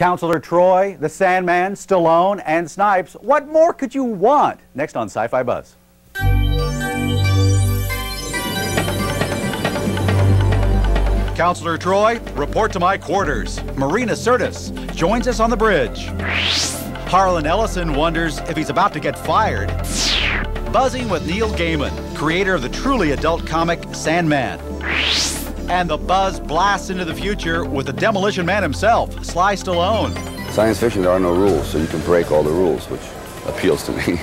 Counselor Troy, the Sandman, Stallone, and Snipes. What more could you want? Next on Sci-Fi Buzz. Counselor Troy, report to my quarters. Marina Sirtis joins us on the bridge. Harlan Ellison wonders if he's about to get fired. Buzzing with Neil Gaiman, creator of the truly adult comic Sandman. And the buzz blasts into the future with the Demolition Man himself, Sly Stallone. Science fiction, there are no rules, so you can break all the rules, which appeals to me.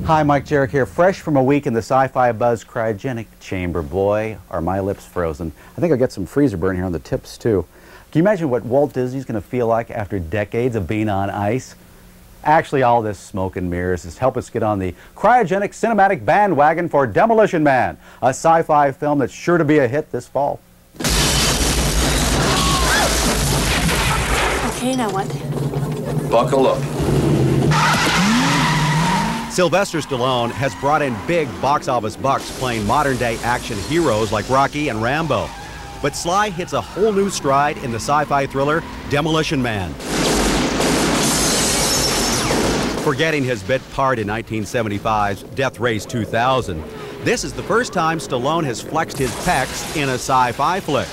Hi, Mike Jarek here, fresh from a week in the Sci-Fi Buzz cryogenic chamber. Boy, are my lips frozen. I think I'll get some freezer burn here on the tips, too. Can you imagine what Walt Disney's going to feel like after decades of being on ice? Actually, all this smoke and mirrors has helped us get on the cryogenic cinematic bandwagon for Demolition Man, a sci-fi film that's sure to be a hit this fall. Okay, now what? Buckle up. Sylvester Stallone has brought in big box office bucks playing modern-day action heroes like Rocky and Rambo. But Sly hits a whole new stride in the sci-fi thriller Demolition Man. Forgetting his bit part in 1975's Death Race 2000, this is the first time Stallone has flexed his pecs in a sci-fi flick.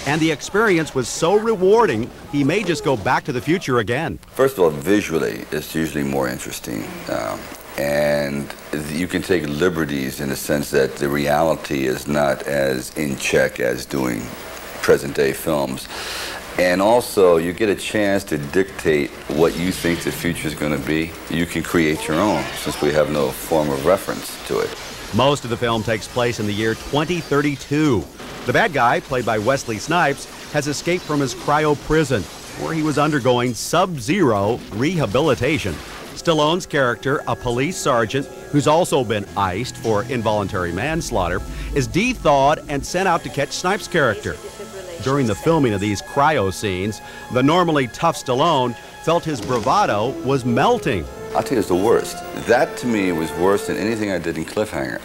And the experience was so rewarding, he may just go back to the future again. First of all, visually, it's usually more interesting. And you can take liberties in the sense that the reality is not as in check as doing present-day films. And also, you get a chance to dictate what you think the future is going to be. You can create your own, since we have no form of reference to it. Most of the film takes place in the year 2032. The bad guy, played by Wesley Snipes, has escaped from his cryo prison, where he was undergoing sub-zero rehabilitation. Stallone's character, a police sergeant who's also been iced for involuntary manslaughter, is de-thawed and sent out to catch Snipes' character. During the filming of these cryo scenes, the normally tough Stallone felt his bravado was melting. I'll tell you, it's the worst. That, to me, was worse than anything I did in Cliffhanger.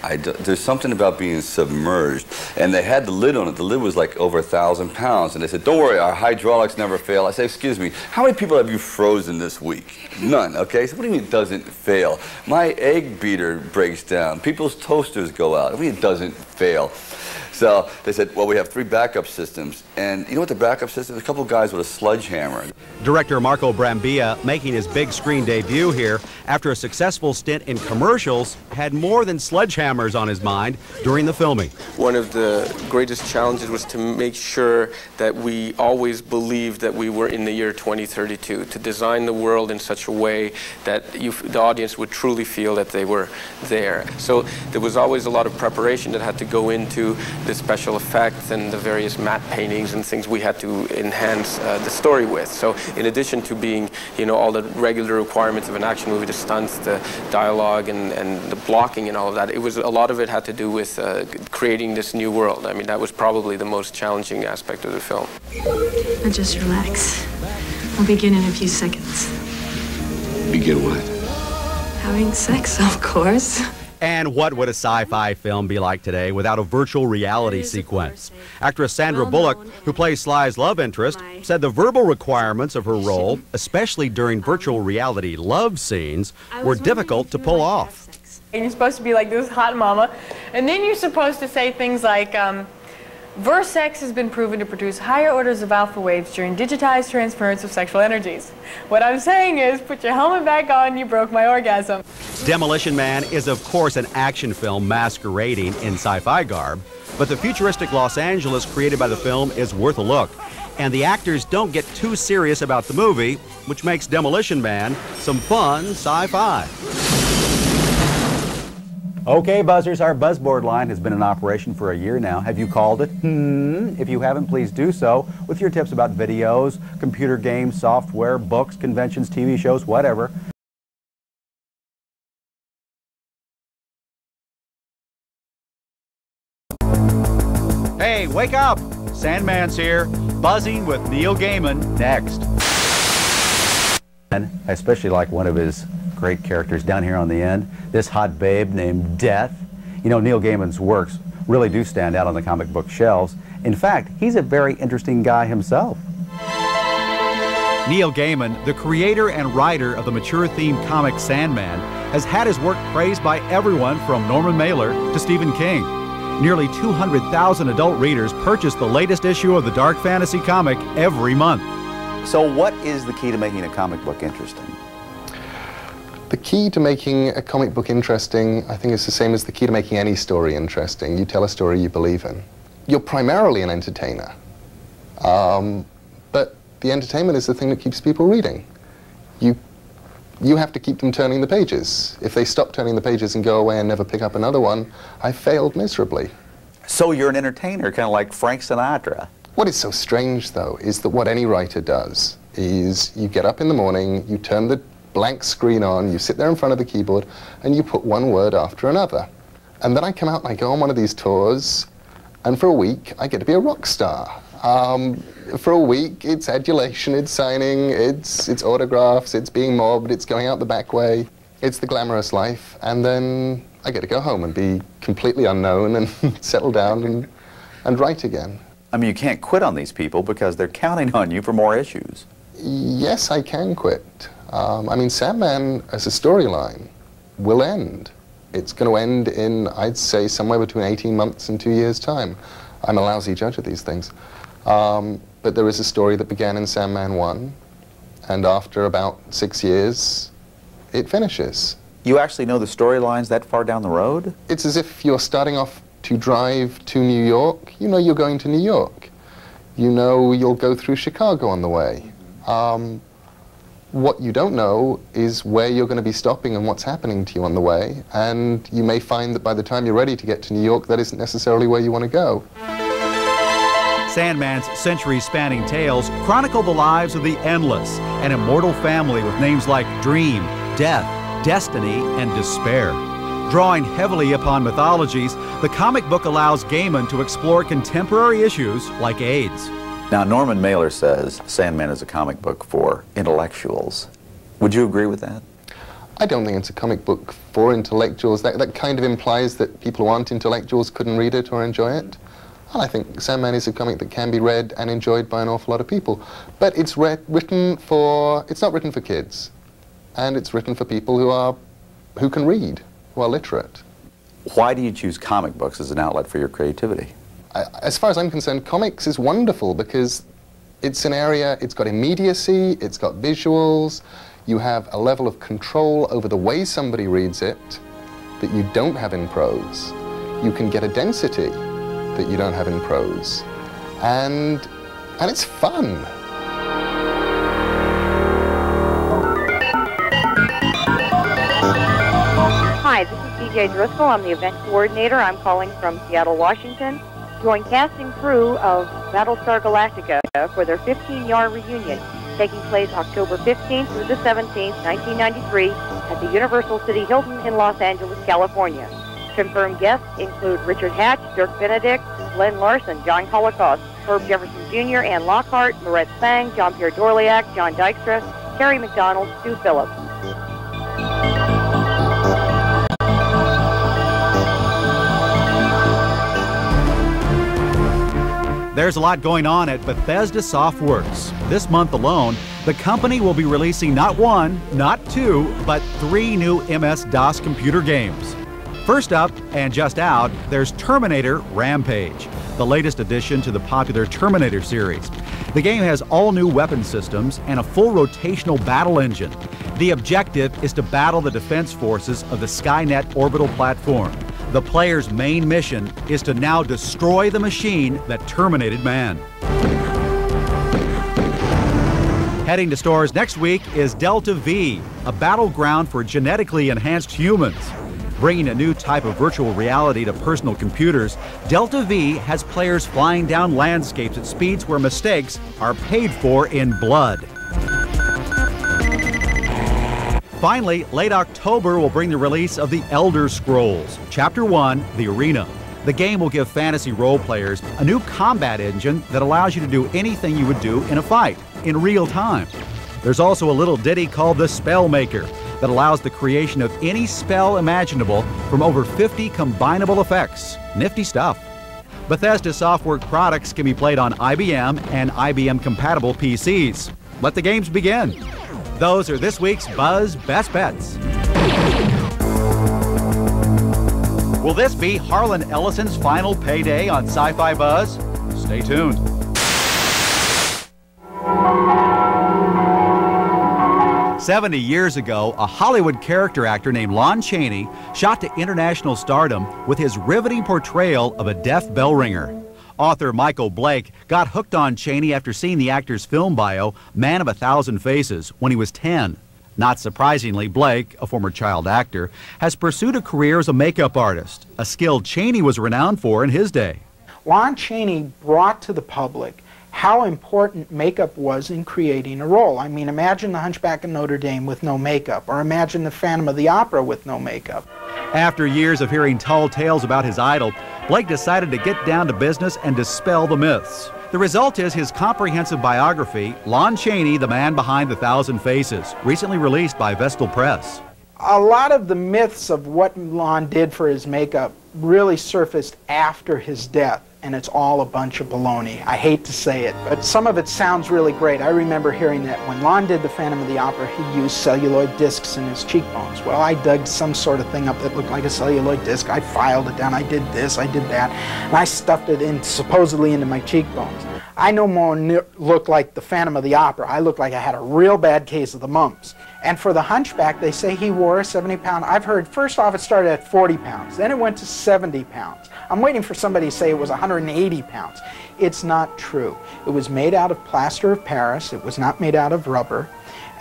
There's something about being submerged. And they had the lid on it. The lid was like over 1,000 pounds. And they said, don't worry, our hydraulics never fail. I said, excuse me, how many people have you frozen this week? None, okay? So what do you mean it doesn't fail? My egg beater breaks down. People's toasters go out. What do you mean it doesn't fail? So they said, well, we have 3 backup systems. And you know what the backup system is? A couple of guys with a sledgehammer. Director Marco Brambilla, making his big screen debut here after a successful stint in commercials, had more than sledgehammers on his mind during the filming. One of the greatest challenges was to make sure that we always believed that we were in the year 2032, to design the world in such a way that the audience would truly feel that they were there. So there was always a lot of preparation that had to go into the special effects and the various matte paintings and things we had to enhance the story with. So in addition to being, you know, all the regular requirements of an action movie, the stunts, the dialogue, and the blocking and all of that, a lot of it had to do with creating this new world. I mean, that was probably the most challenging aspect of the film. Now just relax. We'll begin in a few seconds. Begin what? Having sex, of course. And what would a sci-fi film be like today without a virtual reality sequence? Actress Sandra Bullock, who plays Sly's love interest, said the verbal requirements of her role, especially during virtual reality love scenes, were difficult to pull off. And you're supposed to be like this hot mama, and then you're supposed to say things like, Versex has been proven to produce higher orders of alpha waves during digitized transference of sexual energies. What I'm saying is, put your helmet back on, you broke my orgasm. Demolition Man is, of course, an action film masquerading in sci-fi garb, but the futuristic Los Angeles created by the film is worth a look. And the actors don't get too serious about the movie, which makes Demolition Man some fun sci-fi. Okay, Buzzers, our Buzzboard line has been in operation for a year now. Have you called it? If you haven't, please do so with your tips about videos, computer games, software, books, conventions, TV shows, whatever. Hey, wake up! Sandman's here, buzzing with Neil Gaiman next. And I especially like one of his great characters down here on the end, this hot babe named Death. You know, Neil Gaiman's works really do stand out on the comic book shelves. In fact, he's a very interesting guy himself. Neil Gaiman, the creator and writer of the mature-themed comic Sandman, has had his work praised by everyone from Norman Mailer to Stephen King. Nearly 200,000 adult readers purchase the latest issue of the dark fantasy comic every month. So what is the key to making a comic book interesting? The key to making a comic book interesting, I think, is the same as the key to making any story interesting. You tell a story you believe in. You're primarily an entertainer, but the entertainment is the thing that keeps people reading. You have to keep them turning the pages. If they stop turning the pages and go away and never pick up another one, I failed miserably. So you're an entertainer, kind of like Frank Sinatra. What is so strange, though, is that what any writer does is you get up in the morning, you turn the blank screen on, you sit there in front of the keyboard, and you put one word after another. And then I come out and I go on one of these tours, and for a week, I get to be a rock star. For a week, it's adulation, it's signing, it's autographs, it's being mobbed, it's going out the back way, it's the glamorous life, and then I get to go home and be completely unknown and settle down and write again. I mean, you can't quit on these people because they're counting on you for more issues. Yes, I can quit. I mean, Sandman as a storyline will end. It's going to end in, I'd say, somewhere between 18 months and 2 years' time. I'm a lousy judge of these things. But there is a story that began in Sandman 1, and after about 6 years, it finishes. You actually know the storylines that far down the road? It's as if you're starting off to drive to New York. You know you're going to New York. You know you'll go through Chicago on the way. What you don't know is where you're going to be stopping and what's happening to you on the way, and you may find that by the time you're ready to get to New York, that isn't necessarily where you want to go. Sandman's century-spanning tales chronicle the lives of the endless, an immortal family with names like Dream, Death, Destiny, and Despair. Drawing heavily upon mythologies, the comic book allows Gaiman to explore contemporary issues like AIDS. Now, Norman Mailer says Sandman is a comic book for intellectuals. Would you agree with that? I don't think it's a comic book for intellectuals. That kind of implies that people who aren't intellectuals couldn't read it or enjoy it. Well, I think Sandman is a comic that can be read and enjoyed by an awful lot of people. But it's written for, it's not written for kids. And it's written for people who can read, who are literate. Why do you choose comic books as an outlet for your creativity? As far as I'm concerned, comics is wonderful because it's an area, it's got immediacy, it's got visuals, you have a level of control over the way somebody reads it that you don't have in prose. You can get a density that you don't have in prose. And it's fun. Hi, this is DJ Driscoll. I'm the event coordinator. I'm calling from Seattle, Washington. Join cast and crew of Battlestar Galactica for their 15-year reunion, taking place October 15th through the 17th, 1993, at the Universal City Hilton in Los Angeles, California. Confirmed guests include Richard Hatch, Dirk Benedict, Glenn Larson, John Holocaust, Herb Jefferson Jr., Ann Lockhart, Lorette Spang, Jean-Pierre Dorliac, John Dykstra, Terry McDonald, Stu Phillips. There's a lot going on at Bethesda Softworks. This month alone, the company will be releasing not one, not two, but 3 new MS-DOS computer games. First up, and just out, there's Terminator Rampage, the latest addition to the popular Terminator series. The game has all new weapon systems and a full rotational battle engine. The objective is to battle the defense forces of the Skynet orbital platform. The player's main mission is to now destroy the machine that terminated man. Heading to stores next week is Delta V, a battleground for genetically enhanced humans. Bringing a new type of virtual reality to personal computers, Delta V has players flying down landscapes at speeds where mistakes are paid for in blood. Finally, late October will bring the release of The Elder Scrolls, Chapter 1, The Arena. The The game will give fantasy role players a new combat engine that allows you to do anything you would do in a fight, in real time. There's also a little ditty called the Spellmaker that allows the creation of any spell imaginable from over 50 combinable effects. Nifty stuff. Bethesda Softworks products can be played on IBM and IBM-compatible PCs. Let the games begin. Those are this week's Buzz Best Bets. Will this be Harlan Ellison's final payday on Sci-Fi Buzz? Stay tuned. "70 years ago, a Hollywood character actor named Lon Chaney shot to international stardom with his riveting portrayal of a deaf bell ringer. Author Michael Blake got hooked on Chaney after seeing the actor's film bio, Man of a Thousand Faces, when he was 10. Not surprisingly, Blake, a former child actor, has pursued a career as a makeup artist, a skill Chaney was renowned for in his day. Lon Chaney brought to the public how important makeup was in creating a role. I mean, imagine The Hunchback of Notre Dame with no makeup, or imagine The Phantom of the Opera with no makeup. After years of hearing tall tales about his idol, Blake decided to get down to business and dispel the myths. The result is his comprehensive biography, Lon Chaney, the Man Behind the Thousand Faces, recently released by Vestal Press. A lot of the myths of what Lon did for his makeup really surfaced after his death, and it's all a bunch of baloney. I hate to say it, but some of it sounds really great. I remember hearing that when Lon did The Phantom of the Opera, he used celluloid discs in his cheekbones. Well, I dug some sort of thing up that looked like a celluloid disc. I filed it down. I did this, I did that, and I stuffed it in, supposedly into my cheekbones. I no more looked like the Phantom of the Opera. I looked like I had a real bad case of the mumps. And for the Hunchback, they say he wore a 70-pound. I've heard, first off, it started at 40 pounds. Then it went to 70 pounds. I'm waiting for somebody to say it was 180 pounds. It's not true. It was made out of plaster of Paris. It was not made out of rubber.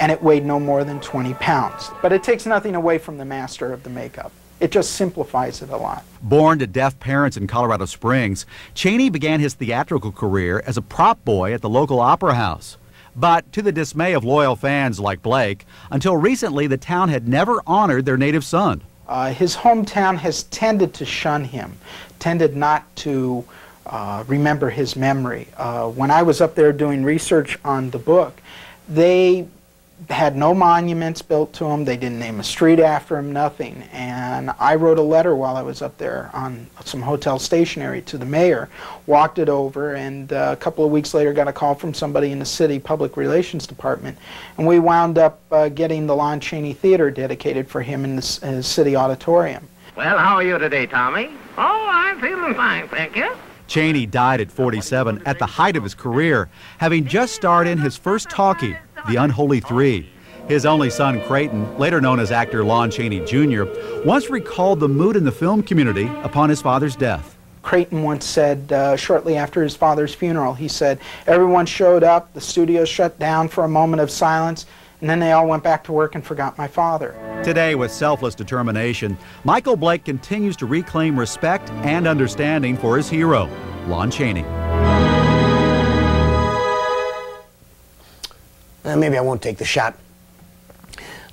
And it weighed no more than 20 pounds. But it takes nothing away from the master of the makeup. It just simplifies it a lot. Born to deaf parents in Colorado Springs, Chaney began his theatrical career as a prop boy at the local opera house. But to the dismay of loyal fans like Blake, until recently the town had never honored their native son. His hometown has tended to shun him, tended not to remember his memory. When I was up there doing research on the book, they had no monuments built to him. They didn't name a street after him, nothing. And I wrote a letter while I was up there on some hotel stationery to the mayor, walked it over, and a couple of weeks later got a call from somebody in the city public relations department. And we wound up getting the Lon Chaney Theater dedicated for him in the city auditorium. Well, how are you today, Tommy? Oh, I'm feeling fine, thank you. Chaney died at 47 at the height of his career, having just starred in his first talkie, The Unholy Three. His only son, Creighton, later known as actor Lon Chaney Jr., once recalled the mood in the film community upon his father's death. Creighton once said, shortly after his father's funeral, he said, everyone showed up, the studio shut down for a moment of silence, and then they all went back to work and forgot my father. Today, with selfless determination, Michael Blake continues to reclaim respect and understanding for his hero, Lon Chaney. Maybe I won't take the shot.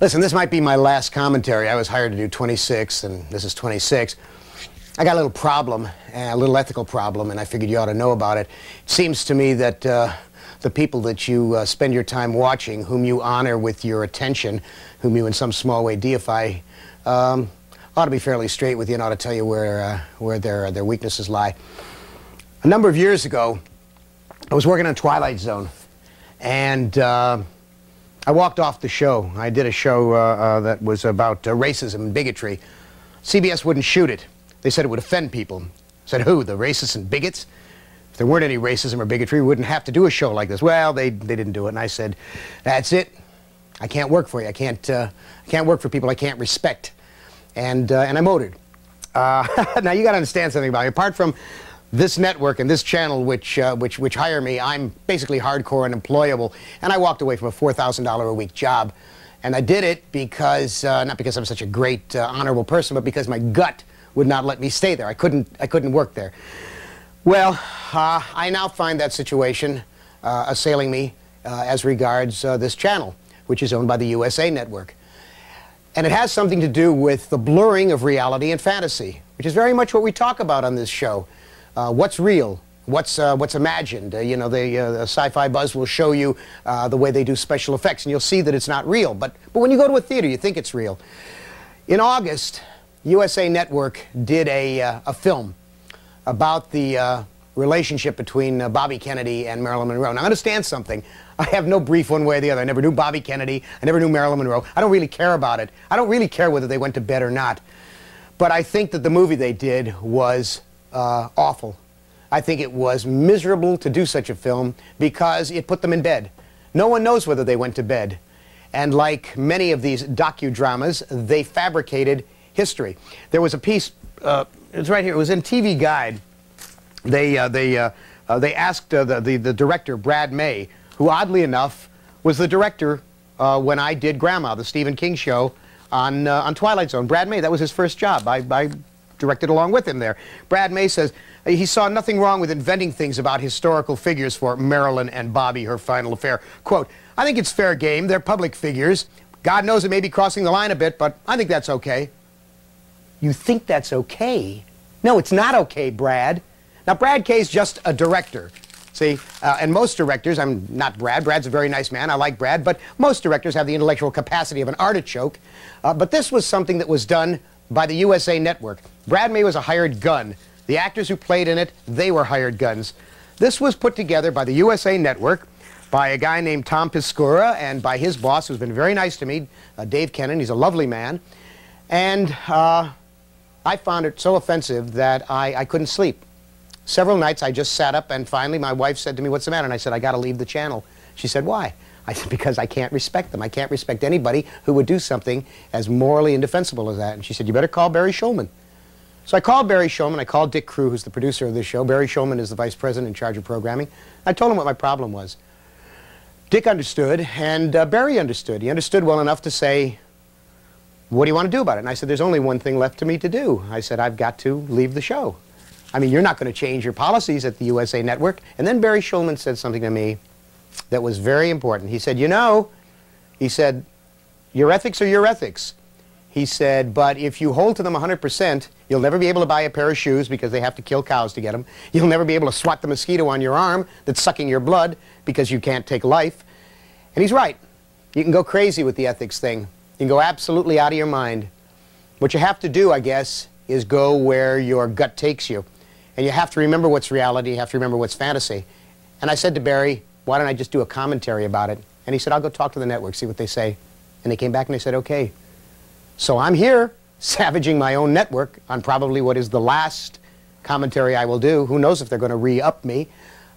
Listen, this might be my last commentary. I was hired to do 26, and this is 26. I got a little problem, a little ethical problem, and I figured you ought to know about it. It seems to me that the people that you spend your time watching, whom you honor with your attention, whom you in some small way deify, ought to be fairly straight with you and ought to tell you where their weaknesses lie. A number of years ago, I was working on Twilight Zone, and I walked off the show. I did a show that was about racism and bigotry. CBS wouldn't shoot it. They said it would offend people. I said, who, the racists and bigots? If there weren't any racism or bigotry, we wouldn't have to do a show like this. Well, they didn't do it, and I said, that's it. I can't work for you. I can't work for people I can't respect. And I motored. Now, you got to understand something about it. Apart from this network and this channel which hire me, I'm basically hardcore and employable, and I walked away from a $4,000 a week job. And I did it because, not because I'm such a great, honorable person, but because my gut would not let me stay there. I couldn't work there. Well, I now find that situation assailing me as regards this channel, which is owned by the USA Network. And it has something to do with the blurring of reality and fantasy, which is very much what we talk about on this show. What's real? What's imagined? You know, the Sci-Fi Buzz will show you the way they do special effects, and you'll see that it's not real. But when you go to a theater, you think it's real. In August, USA Network did a film about the relationship between Bobby Kennedy and Marilyn Monroe. Now, understand something. I have no brief one way or the other. I never knew Bobby Kennedy. I never knew Marilyn Monroe. I don't really care about it. I don't really care whether they went to bed or not. But I think that the movie they did was awful. I think it was miserable to do such a film because it put them in bed. No one knows whether they went to bed. And like many of these docudramas, they fabricated history. There was a piece, it's right here, it was in TV Guide. They asked the director, Brad May, who oddly enough was the director when I did Grandma, the Stephen King show on Twilight Zone. Brad May, that was his first job. I directed along with him there. Brad May says he saw nothing wrong with inventing things about historical figures for Marilyn and Bobby, her final affair. Quote, I think it's fair game. They're public figures. God knows it may be crossing the line a bit, but I think that's okay. You think that's okay? No, it's not okay, Brad. Now, Brad Kay's just a director. See, and most directors, I'm not Brad. Brad's a very nice man. I like Brad. But most directors have the intellectual capacity of an artichoke. But this was something that was done by the USA Network. Brad May was a hired gun. The actors who played in it, they were hired guns. This was put together by the USA Network by a guy named Tom Piscura and by his boss, who's been very nice to me, Dave Kennan. He's a lovely man. And I found it so offensive that I couldn't sleep. Several nights I just sat up, and finally my wife said to me, what's the matter? And I said, I got to leave the channel. She said, why? I said, because I can't respect them. I can't respect anybody who would do something as morally indefensible as that. And she said, you better call Barry Shulman. So I called Barry Shulman. I called Dick Crew, who's the producer of this show. Barry Shulman is the vice president in charge of programming. I told him what my problem was. Dick understood, and Barry understood. He understood well enough to say, what do you want to do about it? And I said, there's only one thing left to me to do. I said, I've got to leave the show. I mean, you're not going to change your policies at the USA Network. And then Barry Shulman said something to me that was very important. He said, you know, he said, your ethics are your ethics. He said, but if you hold to them 100%, you'll never be able to buy a pair of shoes because they have to kill cows to get them. You'll never be able to swat the mosquito on your arm that's sucking your blood because you can't take life. And he's right. You can go crazy with the ethics thing. You can go absolutely out of your mind. What you have to do, I guess, is go where your gut takes you. And you have to remember what's reality, you have to remember what's fantasy. And I said to Barry, why don't I just do a commentary about it? And he said, I'll go talk to the network, see what they say. And they came back and they said, okay. So I'm here, savaging my own network on probably what is the last commentary I will do. Who knows if they're going to re-up me.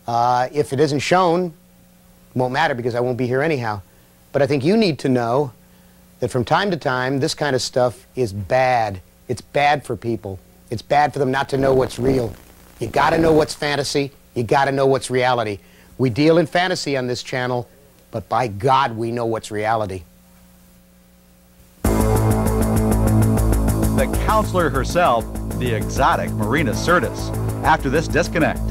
If it isn't shown, it won't matter because I won't be here anyhow. But I think you need to know that from time to time, this kind of stuff is bad. It's bad for people. It's bad for them not to know what's real. You got to know what's fantasy. You got to know what's reality. We deal in fantasy on this channel, but by God, we know what's reality. The counselor herself, the exotic Marina Sirtis, after this disconnect.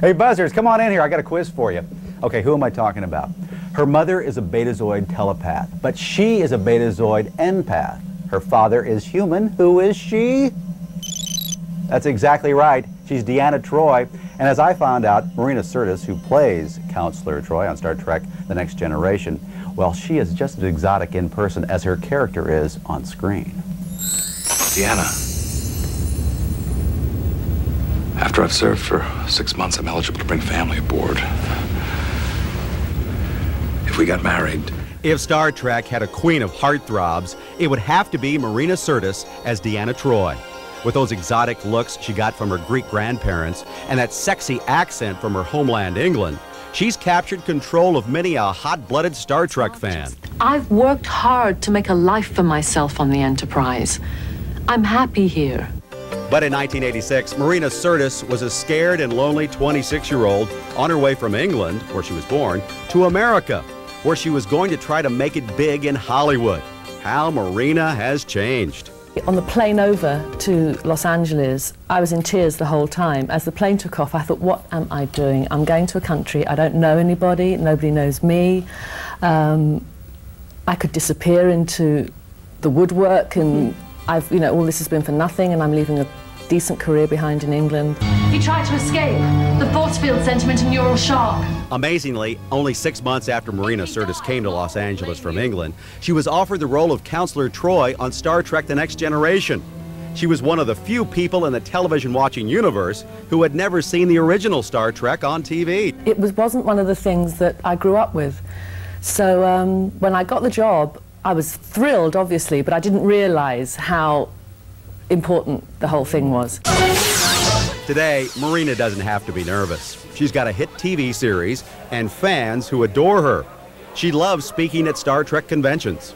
Hey, Buzzers, come on in here. I got a quiz for you. Okay, who am I talking about? Her mother is a Betazoid telepath, but she is a Betazoid empath. Her father is human. Who is she? That's exactly right. She's Deanna Troi. And as I found out, Marina Sirtis, who plays Counselor Troi on Star Trek The Next Generation, well, she is just as exotic in person as her character is on screen. Deanna, after I've served for 6 months, I'm eligible to bring family aboard. If we got married. If Star Trek had a queen of heartthrobs, it would have to be Marina Sirtis as Deanna Troi. With those exotic looks she got from her Greek grandparents and that sexy accent from her homeland, England, she's captured control of many a hot-blooded Star Trek fan. I've worked hard to make a life for myself on the Enterprise. I'm happy here. But in 1986, Marina Sirtis was a scared and lonely 26-year-old on her way from England, where she was born, to America, where she was going to try to make it big in Hollywood. How Marina has changed. On the plane over to Los Angeles, I was in tears the whole time. As the plane took off, I thought, what am I doing? I'm going to a country, I don't know anybody, nobody knows me. I could disappear into the woodwork, and all this has been for nothing, and I'm leaving a decent career behind in England. He tried to escape. The force field sent him into neural shock. Amazingly, only 6 months after Marina Sirtis came to Los Angeles from England, she was offered the role of Counselor Troy on Star Trek: The Next Generation. She was one of the few people in the television-watching universe who had never seen the original Star Trek on TV. It wasn't one of the things that I grew up with. So when I got the job, I was thrilled, obviously, but I didn't realize how important the whole thing was. Today, Marina doesn't have to be nervous. She's got a hit TV series and fans who adore her. She loves speaking at Star Trek conventions.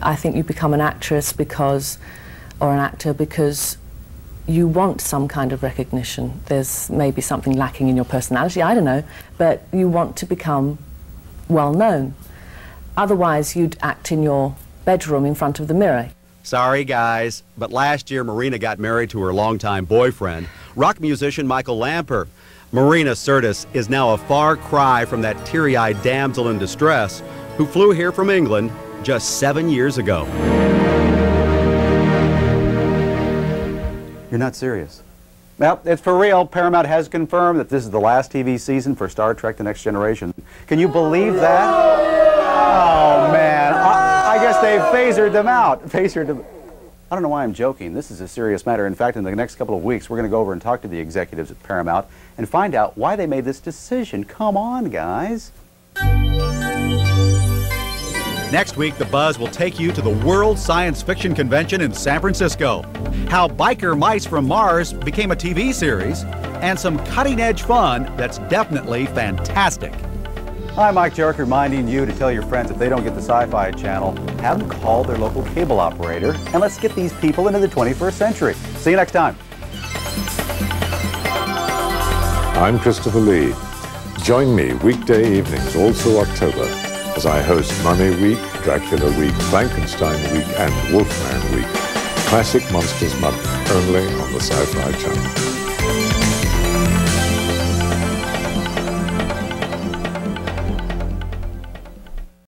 I think you become an actress or an actor because you want some kind of recognition. There's maybe something lacking in your personality, I don't know, but you want to become well known. Otherwise, you'd act in your bedroom in front of the mirror. Sorry, guys, but last year Marina got married to her longtime boyfriend, rock musician Michael Lamper. Marina Sirtis is now a far cry from that teary-eyed damsel in distress who flew here from England just 7 years ago. You're not serious. Well, it's for real. Paramount has confirmed that this is the last TV season for Star Trek: The Next Generation. Can you believe that? Oh, man. I guess they phasered them out. I don't know why I'm joking. This is a serious matter. In fact, in the next couple of weeks, we're going to go over and talk to the executives at Paramount and find out why they made this decision. Come on, guys. Next week, The Buzz will take you to the World Science Fiction Convention in San Francisco. How Biker Mice from Mars became a TV series, and some cutting-edge fun that's definitely fantastic. Hi, Mike Jarek, reminding you to tell your friends if they don't get the Sci-Fi channel, have them call their local cable operator, and let's get these people into the 21st century. See you next time. I'm Christopher Lee. Join me weekday evenings all through October as I host Mummy Week, Dracula Week, Frankenstein Week, and Wolfman Week. Classic Monsters Month, only on the Sci-Fi Channel.